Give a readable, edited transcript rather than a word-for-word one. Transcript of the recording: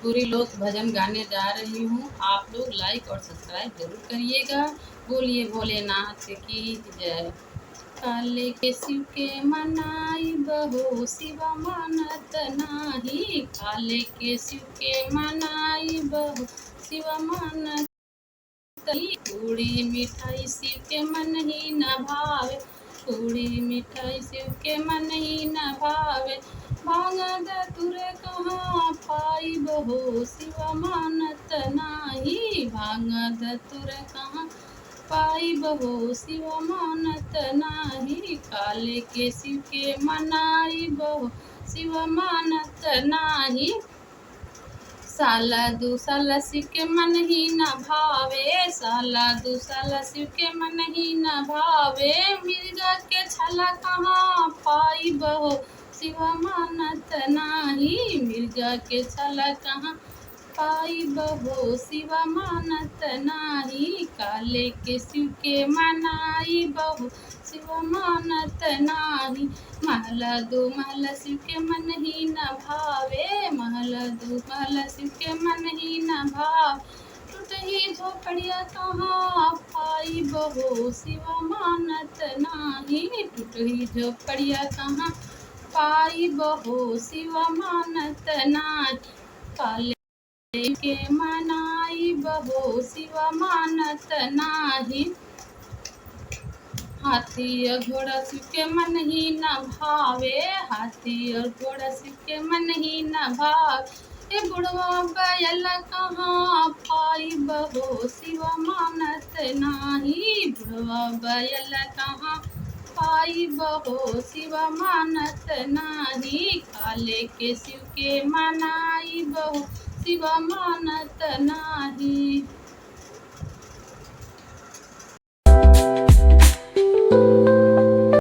पूरी लोक भजन गाने जा रही हूँ। आप लोग लाइक और सब्सक्राइब जरूर करिएगा। बोलिए भोलेनाथ की जय। काले के शिव के मनाई बहो शिवा मानत नाही। काले के शिव के मनाई बहो शिवा मानत नहीं। पूड़ी मिठाई शिव के मन ही न भावे। पूड़ी मिठाई शिव के मन ही न भावे। भांग धतुर कहाँ पाई बहो शिवा मानत नाही। भांग धतुर कहाँ पाई बहो शिवा मानत नाही। काले के शिव के मनाई बहो शिवा मानत नाही। साला दू साला शिव के मन ही न भावे। साला दू साला शिव के मन ही न भावे। मिर्गा के छाला कहाँ पाई बहो शिवा मानत नाही। मिर्गा के छाला कहाँ पाई बहो शिवा मानत नाही। काले के शिव के मनाई बहो शिवा मानत नाही। महला दो महला शिव के मन ही न भावे। महला दो महला शिव के मन ही न भाव। टूटही झोपड़िया कहाँ पाई बहो शिवा मानत नाही। टूटही झोपड़िया कहाँ पाई बहो शिवा मानत नाही। काले के मनाई बहो शिवा मानत नाही। हाथी और घोड़ा शिव के मन ही न भावे। हाथी और घोड़ा शिव के मन ही न भावे। ए बुढ़वा बैल कहाँ पाई बहो शिवा मानत नाही। बुढ़वा बैल कहाँ पाई बहो शिवा मानत नाही। काले के शिव के मनाई बहो शिवा मानत